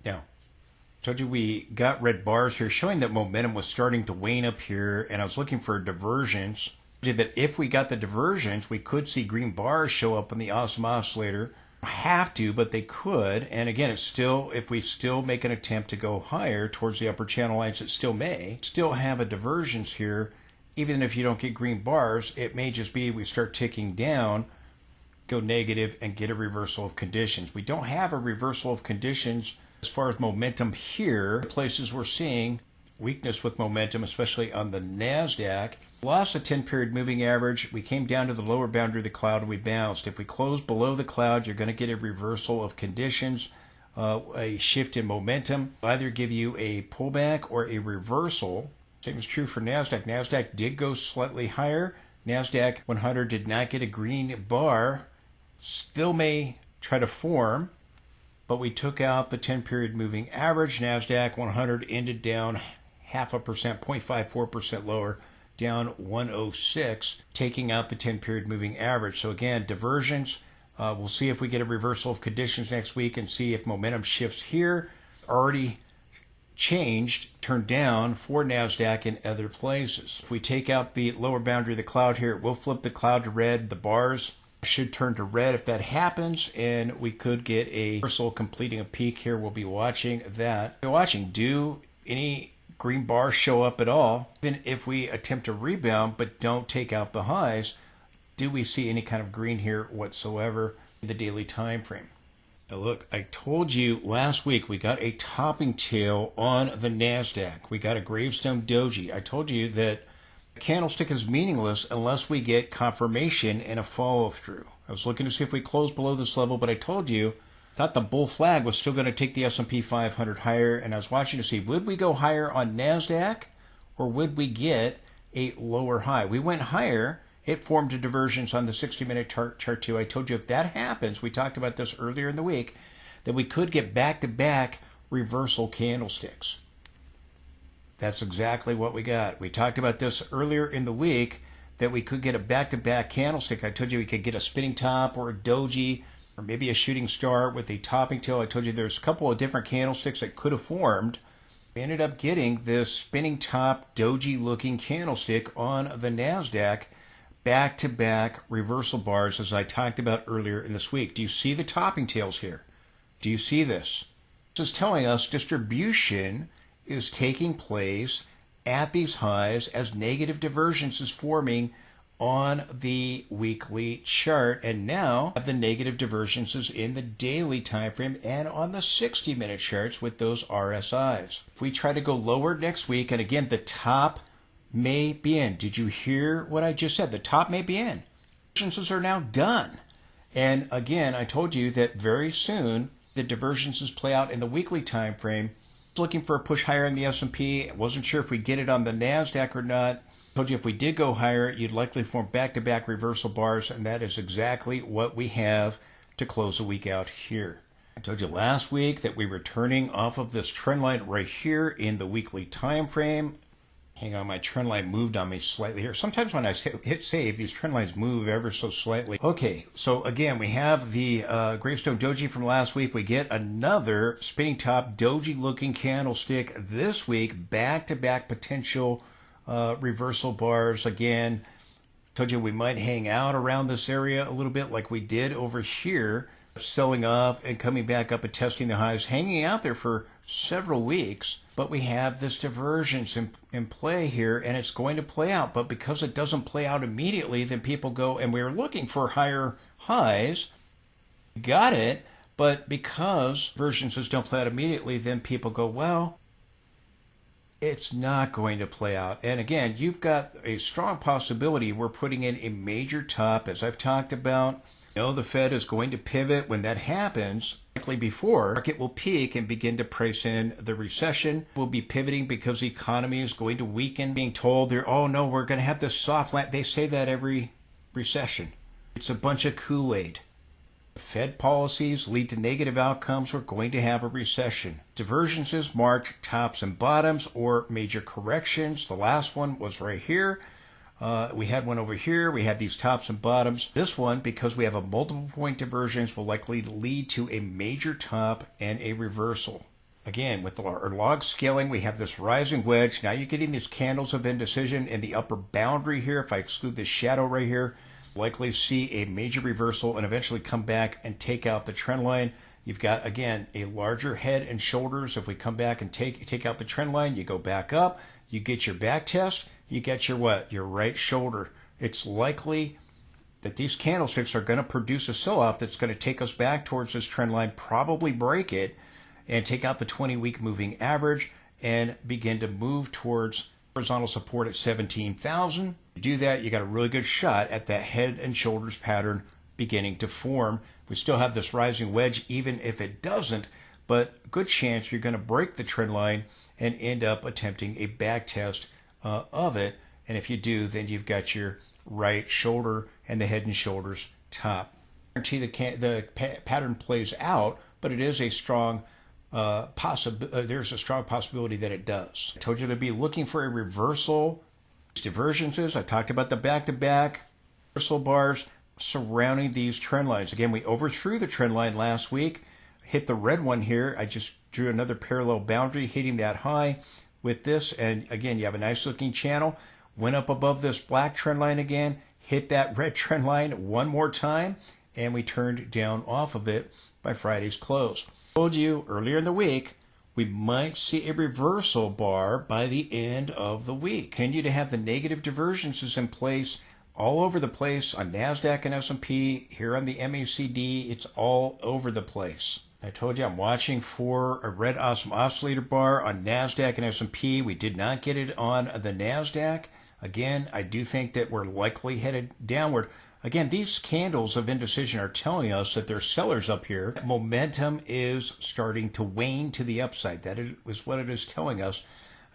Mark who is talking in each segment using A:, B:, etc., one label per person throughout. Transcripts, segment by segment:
A: Now, told you we got red bars here showing that momentum was starting to wane up here, and I was looking for a divergence. That if we got the divergence, we could see green bars show up on the awesome oscillator. Have to, but they could. And again, it's still, if we still make an attempt to go higher towards the upper channel lines, it still may still have a divergence here. Even if you don't get green bars, it may just be we start ticking down, go negative, and get a reversal of conditions. We don't have a reversal of conditions as far as momentum here. Places we're seeing weakness with momentum, especially on the NASDAQ. Lost the 10-period moving average. We came down to the lower boundary of the cloud and we bounced. If we close below the cloud, you're going to get a reversal of conditions, a shift in momentum. Either give you a pullback or a reversal. Same is true for NASDAQ. NASDAQ did go slightly higher. NASDAQ 100 did not get a green bar. Still may try to form, but we took out the 10-period moving average. NASDAQ 100 ended down 0.5%, 0.54% lower, down 106, taking out the 10-period moving average. So again, divergence. We'll see if we get a reversal of conditions next week and see if momentum shifts here. Already changed, turned down for NASDAQ in other places. If we take out the lower boundary of the cloud here, we'll flip the cloud to red. The bars should turn to red if that happens, and we could get a reversal completing a peak here. We'll be watching that. Do any green bars show up at all? Even if we attempt to rebound but don't take out the highs, do we see any kind of green here whatsoever in the daily time frame? Now look, I told you last week we got a topping tail on the NASDAQ. We got a gravestone doji. I told you that a candlestick is meaningless unless we get confirmation and a follow-through. I was looking to see if we close below this level, but I told you thought the bull flag was still going to take the S&P 500 higher, and I was watching to see would we go higher on NASDAQ or would we get a lower high. We went higher. It formed a divergence on the 60-minute chart too. I told you if that happens, we talked about this earlier in the week, that we could get back-to-back reversal candlesticks. That's exactly what we got. We talked about this earlier in the week, that we could get a back-to-back candlestick. I told you we could get a spinning top or a doji or maybe a shooting star with a topping tail. I told you there's a couple of different candlesticks that could have formed. We ended up getting this spinning top doji-looking candlestick on the NASDAQ, back-to-back reversal bars, as I talked about earlier in this week. Do you see the topping tails here? Do you see this? This is telling us distribution is taking place at these highs as negative divergence is forming on the weekly chart, and now have the negative divergences in the daily time frame and on the 60-minute charts with those RSIs. If we try to go lower next week, and again, the top may be in. Did you hear what I just said? The top may be in. Divergences are now done. And again, I told you that very soon the divergences play out in the weekly time frame. Looking for a push higher in the S&P. Wasn't sure if we'd get it on the NASDAQ or not. Told you if we did go higher, you'd likely form back-to-back reversal bars, and that is exactly what we have to close the week out here. I told you last week that we were turning off of this trend line right here in the weekly time frame. Hang on, my trend line moved on me slightly here. Sometimes when I hit save, these trend lines move ever so slightly. Okay, so again, we have the gravestone doji from last week. We get another spinning top doji-looking candlestick this week, back-to-back potential reversal bars. Again, told you we might hang out around this area a little bit like we did over here, selling off and coming back up and testing the highs, hanging out there for several weeks. But we have this divergence in play here, and it's going to play out. But because it doesn't play out immediately, then people go, and we were looking for higher highs, got it, but because divergences don't play out immediately, then people go, well, it's not going to play out. And again, you've got a strong possibility we're putting in a major top, as I've talked about. You know, the Fed is going to pivot. When that happens, likely before, the market will peak and begin to price in the recession. We'll be pivoting because the economy is going to weaken, being told they're, oh no, we're going to have this soft land. They say that every recession. It's a bunch of Kool-Aid. Fed policies lead to negative outcomes. We're going to have a recession. Divergences mark tops and bottoms or major corrections. The last one was right here. We had one over here. We had these tops and bottoms. This one, because we have a multiple point divergence, will likely lead to a major top and a reversal. Again, with our log scaling, we have this rising wedge. Now you're getting these candles of indecision in the upper boundary here. If I exclude this shadow right here, likely see a major reversal and eventually come back and take out the trend line. You've got, again, a larger head and shoulders. If we come back and take out the trend line, you go back up, you get your back test, you get your what? Your right shoulder. It's likely that these candlesticks are going to produce a sell-off that's going to take us back towards this trend line, probably break it, and take out the 20-week moving average and begin to move towards horizontal support at 17,000. To do that, you got a really good shot at that head and shoulders pattern beginning to form. We still have this rising wedge, even if it doesn't, but good chance you're going to break the trend line and end up attempting a back test of it. And if you do, then you've got your right shoulder and the head and shoulders top. I guarantee the pattern plays out, but it is a strong there's a strong possibility that it does. I told you to be looking for a reversal. Divergences. I talked about the back-to-back reversal bars surrounding these trend lines. Again, we overthrew the trend line last week, hit the red one here. I just drew another parallel boundary hitting that high with this, and again, you have a nice looking channel. Went up above this black trend line again, hit that red trend line one more time, and we turned down off of it by Friday's close. I told you earlier in the week we might see a reversal bar by the end of the week. Continue to have the negative divergences in place all over the place on NASDAQ and S&P, here on the MACD, it's all over the place. I told you I'm watching for a red awesome oscillator bar on NASDAQ and S&P. We did not get it on the NASDAQ. Again, I do think that we're likely headed downward. Again, these candles of indecision are telling us that there's sellers up here. Momentum is starting to wane to the upside. That is what it is telling us.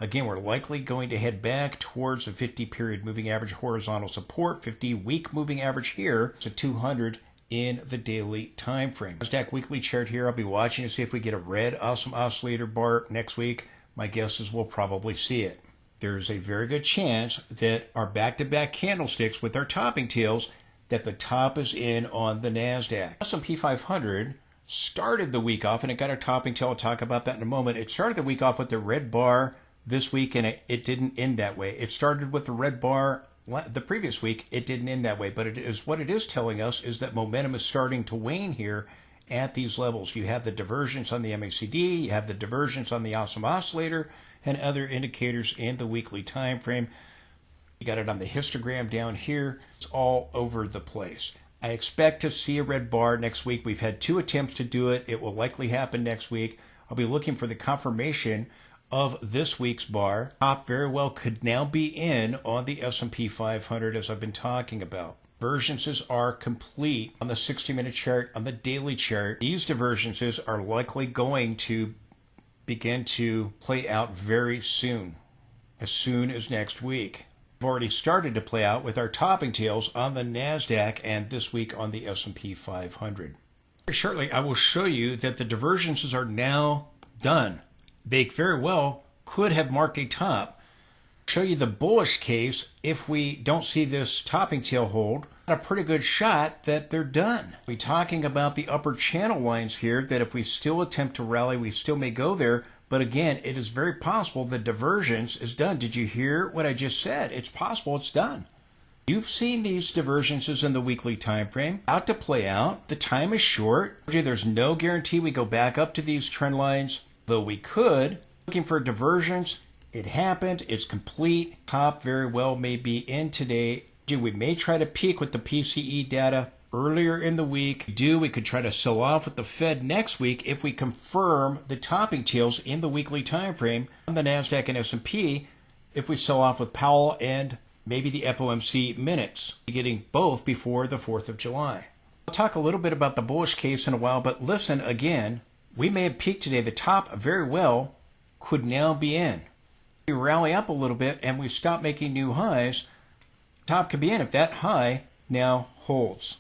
A: Again, we're likely going to head back towards a 50-period moving average horizontal support, 50-week moving average here to 200 in the daily time frame. NASDAQ weekly chart here. I'll be watching to see if we get a red awesome oscillator bar next week. My guess is we'll probably see it. There's a very good chance that our back-to-back candlesticks with our topping tails, that the top is in on the NASDAQ. S&P 500 started the week off, and it got a topping tail. I'll talk about that in a moment. It started the week off with the red bar this week, and it didn't end that way. It started with the red bar the previous week. It didn't end that way, but it is what it is telling us is that momentum is starting to wane here at these levels. You have the divergence on the MACD, you have the divergence on the awesome oscillator, and other indicators in the weekly time frame. You got it on the histogram down here. It's all over the place. I expect to see a red bar next week. We've had 2 attempts to do it. It will likely happen next week. I'll be looking for the confirmation of this week's bar. Top very well could now be in on the S&P 500 as I've been talking about. Divergences are complete on the 60-minute chart, on the daily chart. These divergences are likely going to begin to play out very soon as next week. We've already started to play out with our topping tails on the NASDAQ and this week on the S&P 500. Very shortly, I will show you that the divergences are now done. They very well could have marked a top. Show you the bullish case if we don't see this topping tail hold. A pretty good shot that they're done. We're talking about the upper channel lines here, that if we still attempt to rally, we still may go there. But again, it is very possible the divergence is done. Did you hear what I just said? It's possible it's done. You've seen these divergences in the weekly time frame. Out to play out. The time is short. There's no guarantee we go back up to these trend lines, though we could. Looking for divergence. It happened. It's complete. Top very well may be in today. We may try to peak with the PCE data earlier in the week. We could try to sell off with the Fed next week if we confirm the topping tails in the weekly time frame on the NASDAQ and S&P. If we sell off with Powell and maybe the FOMC minutes, getting both before the 4th of July. I'll talk a little bit about the bullish case in a while, but listen again. We may have peaked today. The top very well could now be in. We rally up a little bit and we stop making new highs. Top could be in if that high now holds.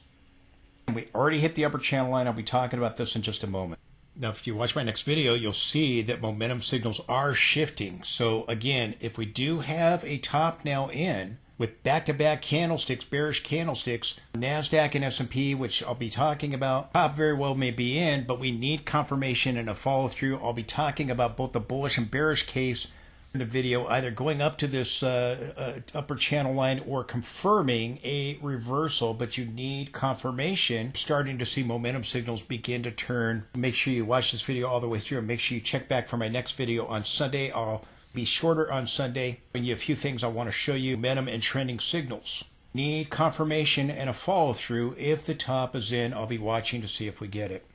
A: And we already hit the upper channel line. I'll be talking about this in just a moment. Now, if you watch my next video, you'll see that momentum signals are shifting. So again, if we do have a top now in, with back-to-back candlesticks, bearish candlesticks, NASDAQ and S&P, which I'll be talking about. Top very well may be in, but we need confirmation and a follow-through. I'll be talking about both the bullish and bearish case in the video, either going up to this upper channel line or confirming a reversal, but you need confirmation. Starting to see momentum signals begin to turn. Make sure you watch this video all the way through, and make sure you check back for my next video on Sunday. I'll be shorter on Sunday, bring you a few things I want to show you. Momentum and trending signals. Need confirmation and a follow through. If the top is in, I'll be watching to see if we get it.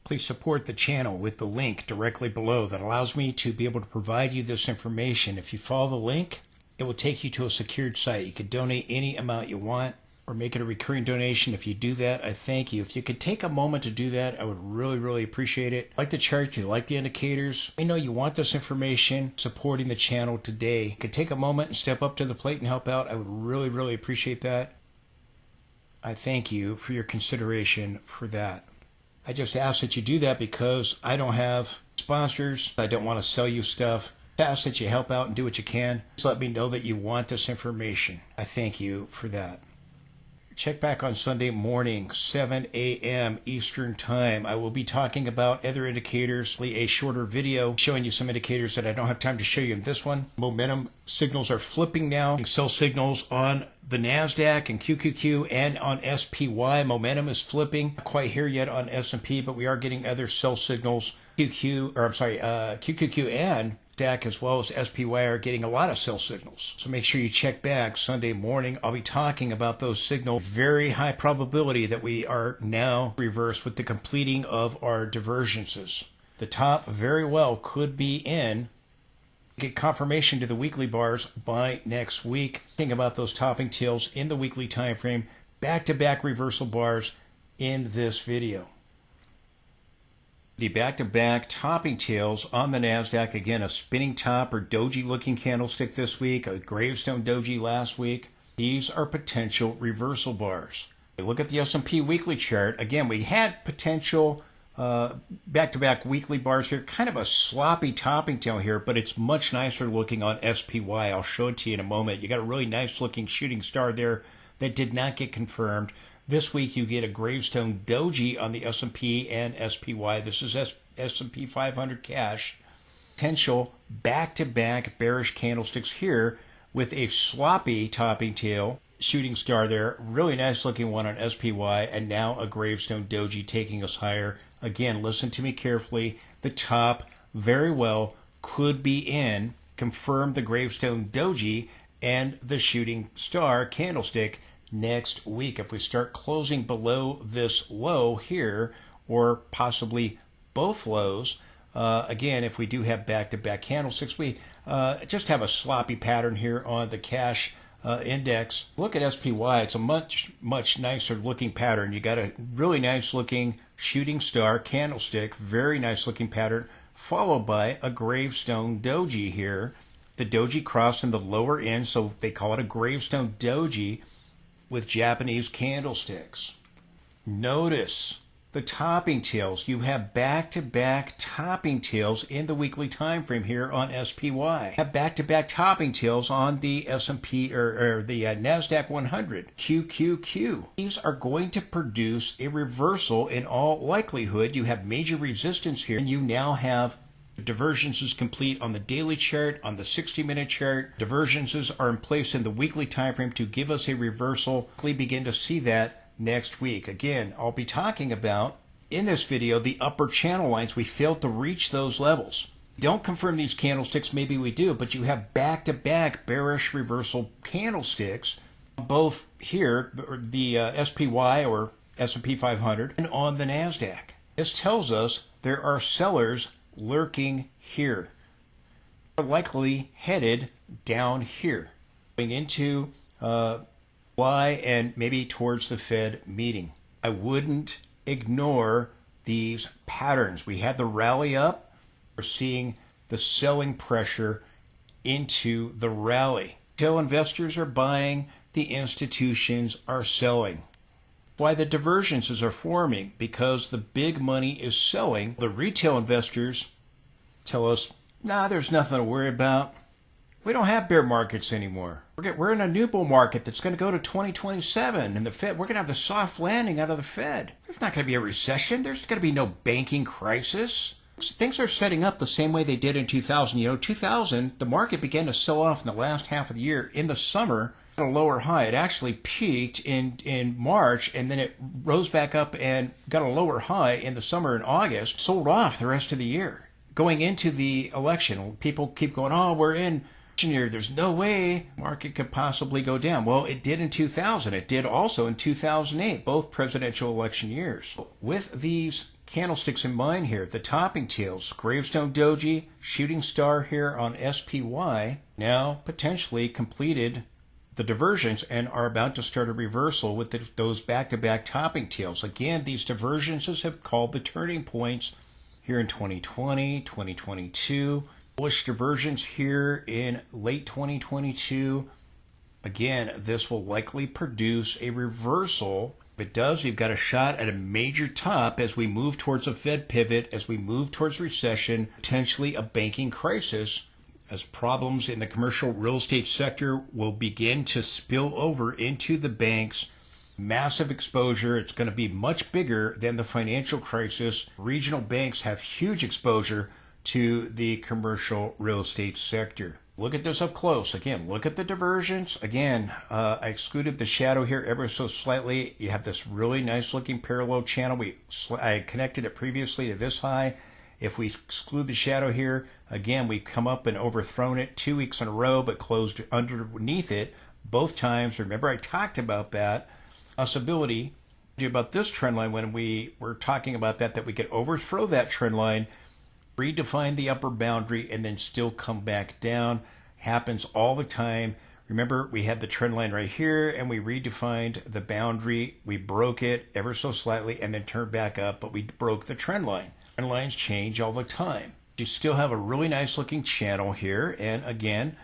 A: Please support the channel with the link directly below that allows me to be able to provide you this information. If you follow the link, it will take you to a secured site. You can donate any amount you want or make it a recurring donation. If you do that, I thank you. If you could take a moment to do that, I would really appreciate it. Like the chart, you like the indicators. I know you want this information supporting the channel today. You could take a moment and step up to the plate and help out. I would really appreciate that. I thank you for your consideration for that. I just ask that you do that because I don't have sponsors. I don't want to sell you stuff. I ask that you help out and do what you can. Just let me know that you want this information. I thank you for that. Check back on Sunday morning, 7 a.m. Eastern Time. I will be talking about other indicators, a shorter video showing you some indicators that I don't have time to show you in this one. Momentum signals are flipping now. Sell signals on the NASDAQ and QQQ and on SPY. Momentum is flipping. Not quite here yet on S&P, but we are getting other sell signals. QQQ and NASDAQ as well as SPY are getting a lot of sell signals. So make sure you check back Sunday morning. I'll be talking about those signals. Very high probability that we are now reversed with the completing of our divergences. The top very well could be in. Get confirmation to the weekly bars by next week. Think about those topping tails in the weekly time frame. Back-to-back reversal bars in this video. The back-to-back topping tails on the NASDAQ. Again, a spinning top or doji looking candlestick this week, a gravestone doji last week. These are potential reversal bars. Look at the S&P weekly chart. Again, we had potential back-to-back weekly bars here. Kind of a sloppy topping tail here, but it's much nicer looking on SPY. I'll show it to you in a moment. You got a really nice looking shooting star there that did not get confirmed. This week you get a gravestone doji on the S&P and SPY. This is S&P 500 cash. Potential back-to-back bearish candlesticks here with a sloppy topping tail shooting star there. Really nice looking one on SPY, and now a gravestone doji taking us higher. Again, listen to me carefully. The top very well could be in. Confirm the gravestone doji and the shooting star candlestick next week. If we start closing below this low here, or possibly both lows, again, if we do have back-to-back candlesticks, we just have a sloppy pattern here on the cash index. Look at SPY. It's a much nicer looking pattern. You got a really nice looking shooting star candlestick, very nice looking pattern, followed by a gravestone doji here. The doji crossed in the lower end, so they call it a gravestone doji with Japanese candlesticks. Notice the topping tails. You have back-to-back topping tails in the weekly time frame here on SPY. Have back-to-back topping tails on the S&P or the NASDAQ 100, QQQ. These are going to produce a reversal in all likelihood. You have major resistance here, and you now have divergences complete on the daily chart, on the 60-minute chart. Divergences are in place in the weekly time frame to give us a reversal. We begin to see that next week. Again, I'll be talking about in this video the upper channel lines. We failed to reach those levels. Don't confirm these candlesticks, maybe we do, but you have back-to-back bearish reversal candlesticks, both here, the SPY or S&P 500, and on the NASDAQ. This tells us there are sellers lurking here. They're likely headed down here, going into Y and maybe towards the Fed meeting. I wouldn't ignore these patterns. We had the rally up. We're seeing the selling pressure into the rally. Retail investors are buying, the institutions are selling. Why the divergences are forming? Because the big money is selling. The retail investors tell us, nah, there's nothing to worry about. We don't have bear markets anymore. We're in a new bull market that's going to go to 2027, and the Fed, we're going to have the soft landing out of the Fed. There's not going to be a recession. There's going to be no banking crisis. Things are setting up the same way they did in 2000. 2000, the market began to sell off in the last half of the year. In the summer, at a lower high. It actually peaked in March, and then it rose back up and got a lower high in the summer in August, sold off the rest of the year. Going into the election, people keep going, oh, we're in year. There's no way market could possibly go down. Well, it did in 2000. It did also in 2008, both presidential election years. With these candlesticks in mind here, the topping tails, gravestone doji, shooting star here on SPY, now potentially completed the divergence and are about to start a reversal with those back-to-back topping tails. Again, these divergences have called the turning points here in 2020, 2022. Bullish divergence here in late 2022. Again, this will likely produce a reversal. If it does, we've got a shot at a major top as we move towards a Fed pivot, as we move towards recession, potentially a banking crisis, as problems in the commercial real estate sector will begin to spill over into the banks. Massive exposure. It's going to be much bigger than the financial crisis. Regional banks have huge exposure to the commercial real estate sector. Look at this up close. Again, look at the divergence. Again, I excluded the shadow here ever so slightly. You have this really nice looking parallel channel. I connected it previously to this high. If we exclude the shadow here, again, we've come up and overthrown it 2 weeks in a row, but closed underneath it both times. Remember, I talked about that possibility about this trend line when we were talking about that we could overthrow that trend line, redefine the upper boundary, and then still come back down. Happens all the time. Remember, we had the trend line right here, and we redefined the boundary. We broke it ever so slightly and then turned back up, but we broke the trend line. Trend lines change all the time. You still have a really nice looking channel here, and again,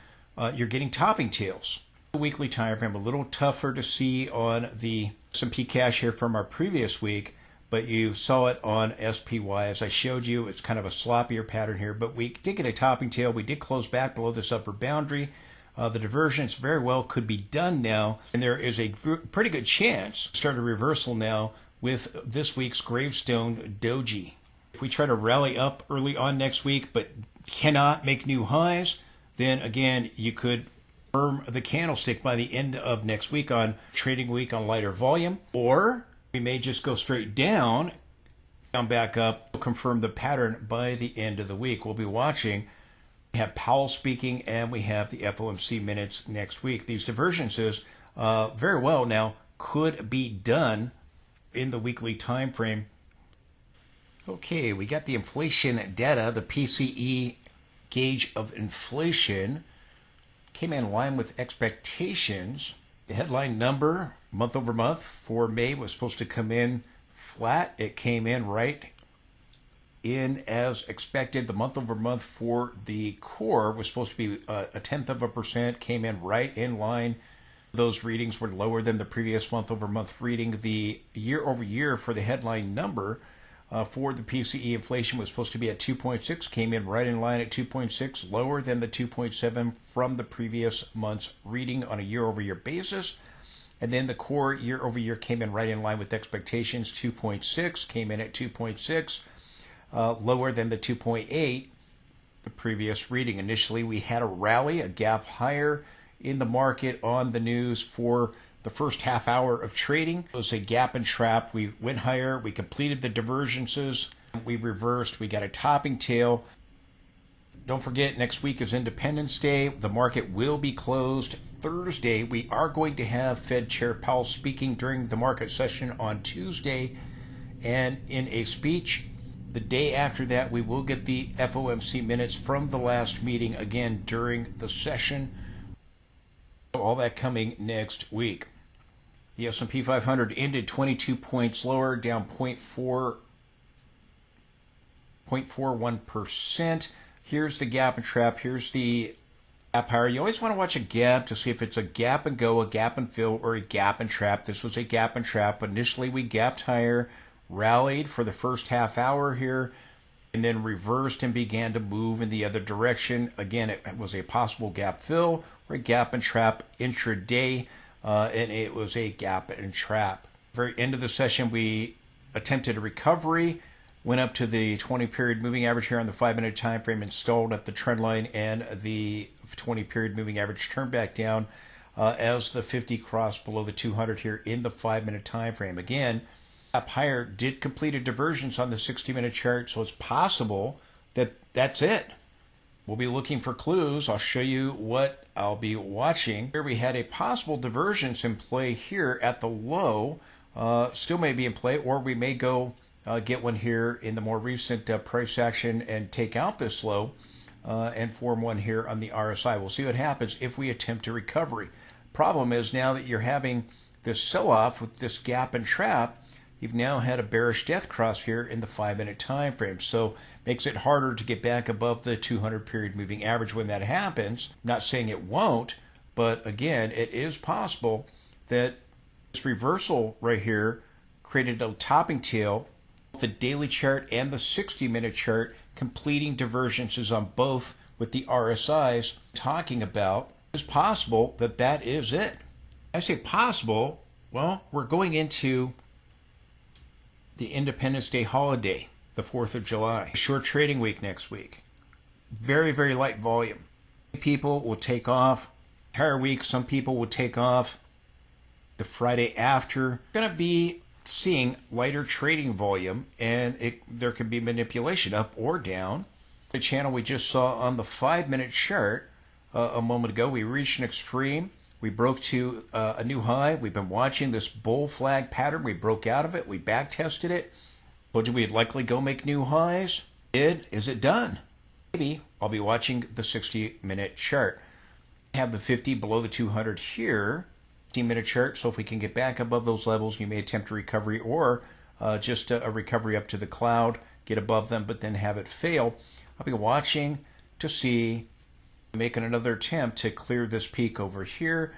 A: you're getting topping tails. The weekly time frame, a little tougher to see on the S&P cash here from our previous week, but you saw it on SPY. As I showed you, it's kind of a sloppier pattern here, but we did get a topping tail. We did close back below this upper boundary. The divergence very well could be done now, and there is a pretty good chance to start a reversal now with this week's gravestone doji. If we try to rally up early on next week but cannot make new highs, then again, you could firm the candlestick by the end of next week on trading week on lighter volume, or we may just go straight down back up, confirm the pattern by the end of the week. We'll be watching. We have Powell speaking, and we have the FOMC minutes next week. These divergences very well now could be done in the weekly time frame. Okay, we got the inflation data, the PCE gauge of inflation came in line with expectations. The headline number month over month for May was supposed to come in flat. It came in right in as expected. The month over month for the core was supposed to be 0.1%, came in right in line. Those readings were lower than the previous month over month reading. The year over year for the headline number for the PCE inflation was supposed to be at 2.6, came in right in line at 2.6, lower than the 2.7 from the previous month's reading on a year-over-year basis. And then the core year-over-year came in right in line with expectations, 2.6, came in at 2.6, lower than the 2.8, the previous reading. Initially, we had a rally, a gap higher in the market on the news for the first half hour of trading. It was a gap and trap. We went higher. We completed the divergences. We reversed. We got a topping tail. Don't forget, next week is Independence Day. The market will be closed Thursday. We are going to have Fed Chair Powell speaking during the market session on Tuesday. And in a speech the day after that, we will get the FOMC minutes from the last meeting again during the session. All that coming next week. The S&P 500 ended 22 points lower, down 0.41%. Here's the gap and trap. Here's the gap higher. You always want to watch a gap to see if it's a gap and go, a gap and fill, or a gap and trap. This was a gap and trap. Initially, we gapped higher, rallied for the first half hour here. and then reversed and began to move in the other direction. Again, it was a possible gap fill or a gap and trap intraday, and it was a gap and trap. Very end of the session, we attempted a recovery, went up to the 20-period moving average here on the 5-minute time frame, installed at the trend line, and the 20-period moving average turned back down as the 50 crossed below the 200 here in the 5-minute time frame. Again, up higher did complete a divergence on the 60-minute chart, so it's possible that that's it. We'll be looking for clues. I'll show you what I'll be watching. Here we had a possible divergence in play here at the low. Still may be in play, or we may go get one here in the more recent price action and take out this low and form one here on the RSI. We'll see what happens if we attempt a recovery. Problem is now that you're having this sell-off with this gap and trap, you've now had a bearish death cross here in the 5-minute time frame. So makes it harder to get back above the 200-period moving average when that happens. Not saying it won't, but again, it is possible that this reversal right here created a topping tail, the daily chart and the 60-minute chart completing divergences on both with the RSIs talking about. It's possible that that is it. I say possible, well, we're going into the Independence Day holiday, the 4th of July. Short trading week next week. Very, very light volume. People will take off entire week. Some people will take off the Friday after. We're going to be seeing lighter trading volume, and there could be manipulation up or down. The channel we just saw on the 5-minute chart a moment ago, we reached an extreme. We broke to a new high. We've been watching this bull flag pattern. We broke out of it. We back tested it. Told you we'd likely go make new highs. Is it done? Maybe. I'll be watching the 60-minute chart. I have the 50 below the 200 here. 15-minute chart. So if we can get back above those levels, you may attempt a recovery or just a recovery up to the cloud, get above them, but then have it fail. I'll be watching to see, making another attempt to clear this peak over here.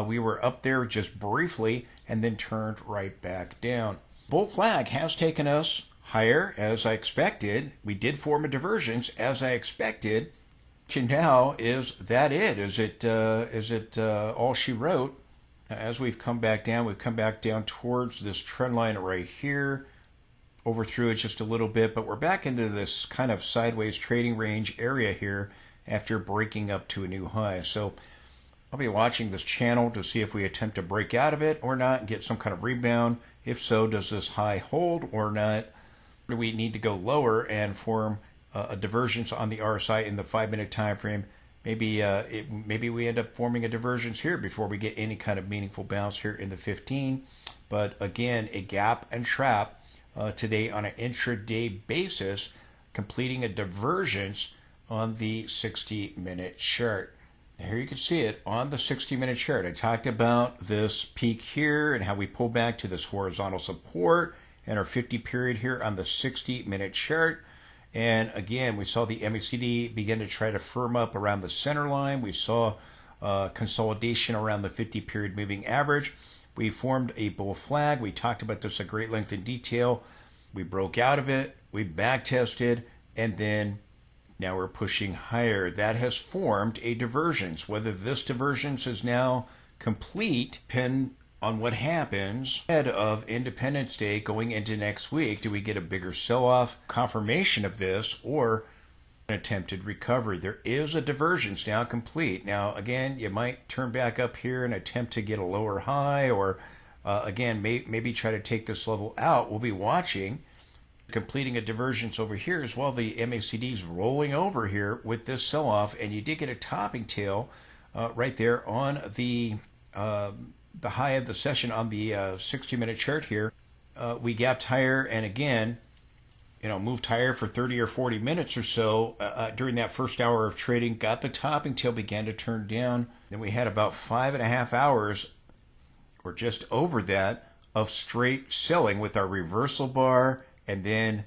A: We were up there just briefly and then turned right back down. Bull flag has taken us higher as I expected. We did form a divergence as I expected. Now, is that it? Is it all she wrote? As we've come back down towards this trend line right here. Overthrew it just a little bit, but we're back into this kind of sideways trading range area here after breaking up to a new high. So I'll be watching this channel to see if we attempt to break out of it or not and get some kind of rebound. If so, does this high hold or not? Do we need to go lower and form a divergence on the RSI in the 5-minute time frame? Maybe we end up forming a divergence here before we get any kind of meaningful bounce here in the 15. But again, a gap and trap today on an intraday basis, completing a divergence on the 60-minute chart. Here you can see it on the 60-minute chart. I talked about this peak here and how we pull back to this horizontal support and our 50 period here on the 60-minute chart. And again, we saw the MACD begin to try to firm up around the center line. We saw consolidation around the 50 period moving average. We formed a bull flag. We talked about this at great length in detail. We broke out of it. We back tested, and then now we're pushing higher. That has formed a divergence. Whether this divergence is now complete depends on what happens ahead of Independence Day going into next week. Do we get a bigger sell-off confirmation of this or an attempted recovery? There is a divergence now complete. Now, again, you might turn back up here and attempt to get a lower high or, again, maybe try to take this level out. We'll be watching. Completing a divergence over here as well. The MACD is rolling over here with this sell-off, and you did get a topping tail right there on the high of the session on the 60-minute chart here. We gapped higher and again, moved higher for 30 or 40 minutes or so during that first hour of trading, got the topping tail, began to turn down. Then we had about 5.5 hours or just over that of straight selling with our reversal bar. And then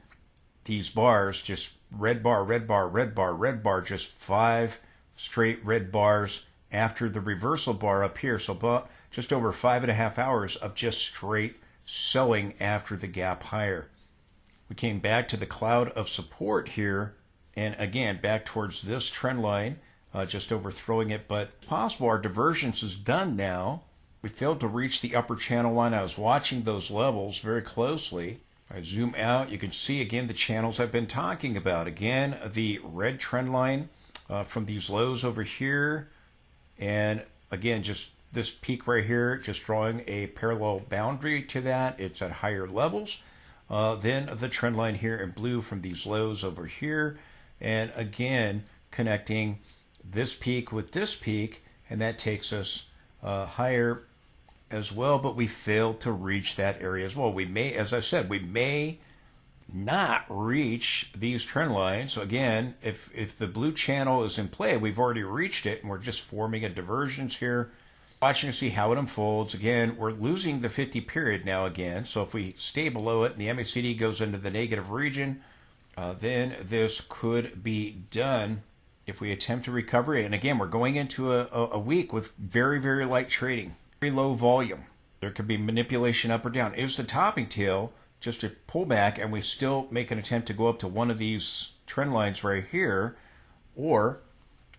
A: these bars, just red bar, red bar, red bar, red bar, just 5 straight red bars after the reversal bar up here. So about just over 5.5 hours of just straight selling after the gap higher. We came back to the cloud of support here, and again, back towards this trend line, just overthrowing it, but it's possible our divergence is done now. We failed to reach the upper channel line. I was watching those levels very closely. I zoom out, you can see again the channels I've been talking about. Again, the red trend line from these lows over here, and again, just this peak right here, just drawing a parallel boundary to that. It's at higher levels. Then the trend line here in blue from these lows over here, and again, connecting this peak with this peak, and that takes us higher as well, but we failed to reach that area as well. We may, as I said, we may not reach these trend lines. So again, if the blue channel is in play, we've already reached it, and we're just forming a divergence here, watching to see how it unfolds. Again, we're losing the 50 period now again, so if we stay below it and the MACD goes into the negative region, then this could be done if we attempt to recover it. And again, we're going into a week with very, very light trading, very low volume. There could be manipulation up or down. Is the topping tail just a pullback and we still make an attempt to go up to one of these trend lines right here, or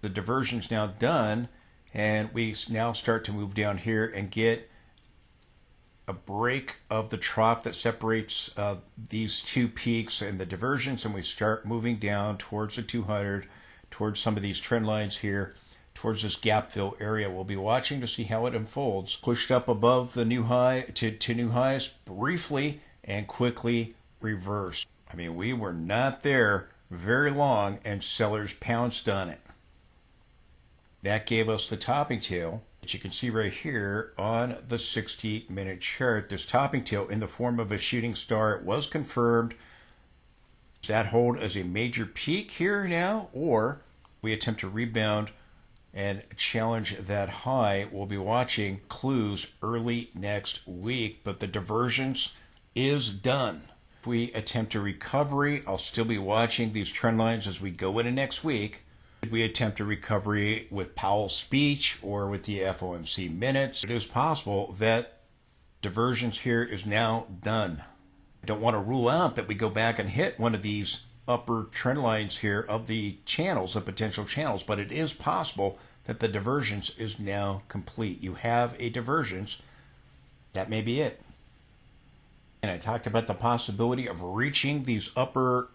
A: the diversion's now done and we now start to move down here and get a break of the trough that separates these two peaks and the divergence, and we start moving down towards the 200, towards some of these trend lines here, towards this gap fill area. We'll be watching to see how it unfolds. Pushed up above the new high to new highs briefly and quickly reversed. I mean, we were not there very long and sellers pounced on it. That gave us the topping tail that you can see right here on the 60-minute chart. This topping tail in the form of a shooting star, it was confirmed. Does that hold as a major peak here now, or we attempt to rebound and challenge that high? We'll be watching clues early next week, but the divergence is done. If we attempt a recovery, I'll still be watching these trend lines as we go into next week. If we attempt a recovery with Powell's speech or with the FOMC minutes, it is possible that divergence here is now done. I don't want to rule out that we go back and hit one of these upper trend lines here of the channels, the potential channels, but it is possible that the divergence is now complete. You have a divergence. That may be it. And I talked about the possibility of reaching these upper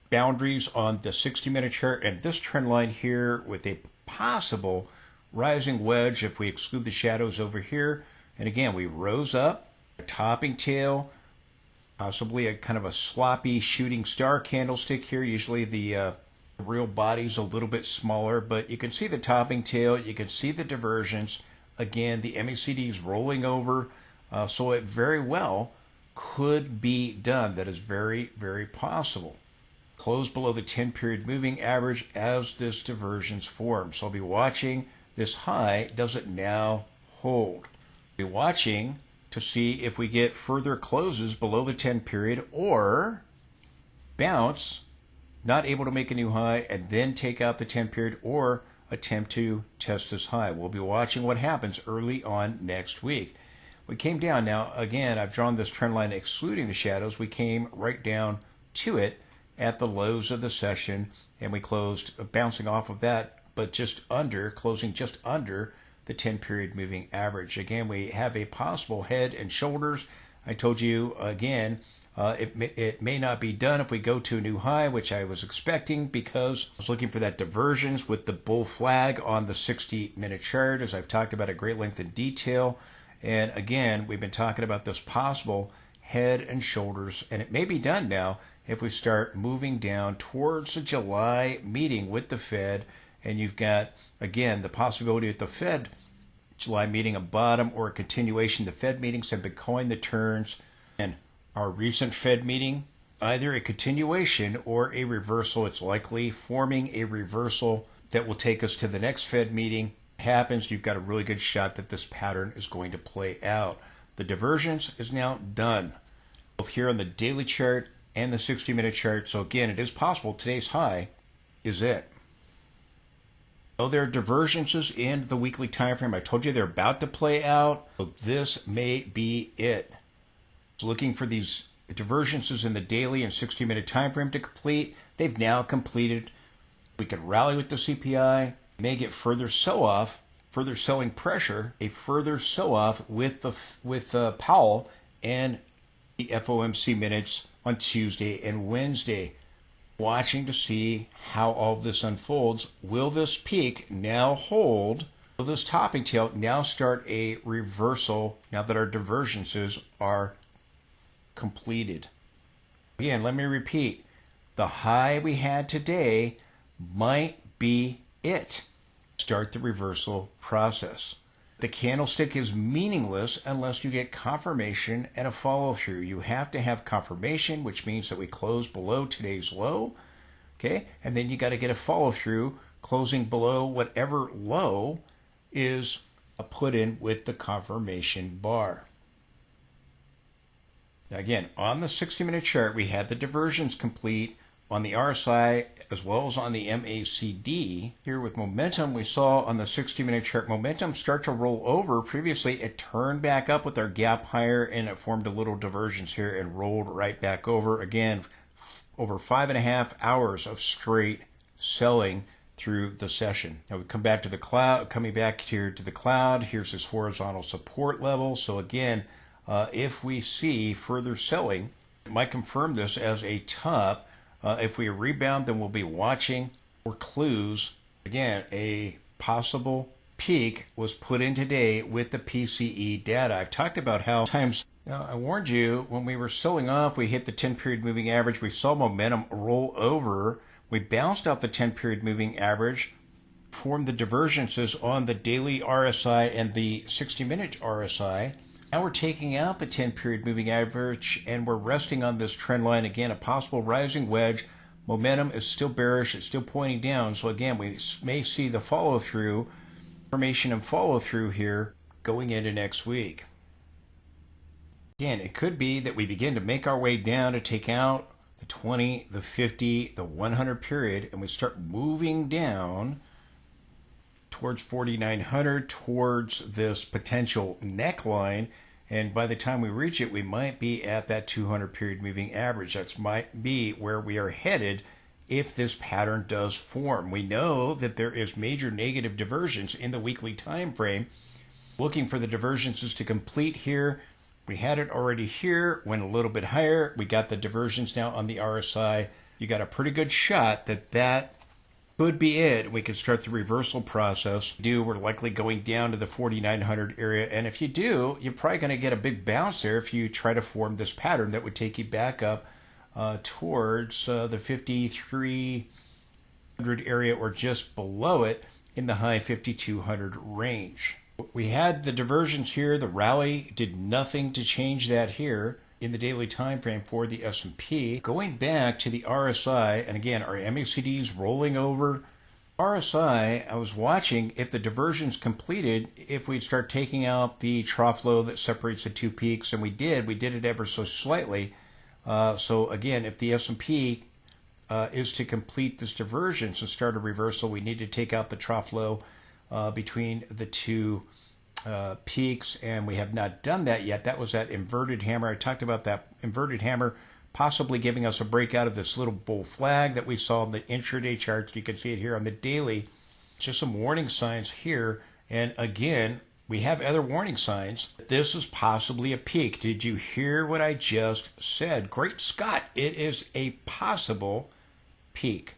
A: boundaries on the 60-minute chart and this trend line here with a possible rising wedge if we exclude the shadows over here. And again, we rose up, a topping tail, possibly a kind of a sloppy shooting star candlestick here. Usually the real body's a little bit smaller, but you can see the topping tail, you can see the divergence. Again, the MACD is rolling over, so it very well could be done. That is very, very possible. Close below the 10-period moving average as this divergence forms. So I'll be watching this high. Does it now hold? I'll be watching to see if we get further closes below the 10-period or bounce, not able to make a new high, and then take out the 10-period or attempt to test this high. We'll be watching what happens early on next week. We came down. Now, again, I've drawn this trend line excluding the shadows. We came right down to it at the lows of the session, and we closed bouncing off of that, but closing just under the 10-period moving average. Again, we have a possible head and shoulders. I told you, again, it may not be done if we go to a new high, which I was expecting because I was looking for that divergence with the bull flag on the 60-minute chart, as I've talked about at great length in detail. And again, we've been talking about this possible head and shoulders, and it may be done now if we start moving down towards the July meeting with the Fed. And you've got, again, the possibility at the Fed July meeting a bottom or a continuation. The Fed meetings have been coined the turns, and our recent Fed meeting, either a continuation or a reversal. It's likely forming a reversal that will take us to the next Fed meeting. Happens, you've got a really good shot that this pattern is going to play out. The divergence is now done, both here on the daily chart and the 60-minute chart. So again, it is possible today's high is it. So there are divergences in the weekly time frame. I told you they're about to play out. So this may be it. So looking for these divergences in the daily and 60-minute time frame to complete. They've now completed. We could rally with the CPI, may get further sell-off, further selling pressure, a further sell-off with Powell and the FOMC minutes on Tuesday and Wednesday. Watching to see how all of this unfolds. Will this peak now hold? Will this topping tail now start a reversal now that our divergences are completed? Again, let me repeat. The high we had today might be it. Start the reversal process. The candlestick is meaningless unless you get confirmation and a follow-through. You have to have confirmation, which means that we close below today's low, okay? And then you got to get a follow-through, closing below whatever low is put in with the confirmation bar. Now again, on the 60-minute chart, we had the diversions complete on the RSI as well as on the MACD. Here with momentum, we saw on the 60-minute chart momentum start to roll over. Previously, it turned back up with our gap higher and it formed a little divergence here and rolled right back over. Again, over 5.5 hours of straight selling through the session. Now we come back to the cloud, coming back here to the cloud. Here's this horizontal support level. So again, if we see further selling, it might confirm this as a top. If we rebound, then we'll be watching for clues. Again, a possible peak was put in today with the PCE data. I've talked about how times I warned you when we were selling off, we hit the 10-period moving average. We saw momentum roll over. We bounced off the 10-period moving average, formed the divergences on the daily RSI and the 60-minute RSI. Now we're taking out the 10-period moving average and we're resting on this trend line. Again, a possible rising wedge. Momentum is still bearish. It's still pointing down. So again, we may see the follow-through, formation and follow-through here going into next week. Again, it could be that we begin to make our way down to take out the 20, the 50, the 100 period, and we start moving down towards 4,900, towards this potential neckline, and by the time we reach it, we might be at that 200 period moving average. That might be where we are headed if this pattern does form. We know that there is major negative divergence in the weekly time frame. Looking for the divergences to complete here. We had it already here, went a little bit higher. We got the divergence now on the RSI. You got a pretty good shot that could be it. We could start the reversal process. We're likely going down to the 4,900 area. And if you do, you're probably going to get a big bounce there if you try to form this pattern that would take you back up towards the 5,300 area or just below it in the high 5,200 range. We had the divergence here. The rally did nothing to change that here in the daily time frame for the S&P. Going back to the RSI, and again, our MACDs rolling over. RSI, I was watching if the divergence completed, if we'd start taking out the trough low that separates the two peaks, and we did it ever so slightly. So again, if the S&P is to complete this divergence and start a reversal, we need to take out the trough low between the two peaks, and we have not done that yet. That was that inverted hammer. I talked about that inverted hammer possibly giving us a breakout of this little bull flag that we saw in the intraday charts. You can see it here on the daily. Just some warning signs here, and again, we have other warning signs. This is possibly a peak. Did you hear what I just said? Great Scott, it is a possible peak.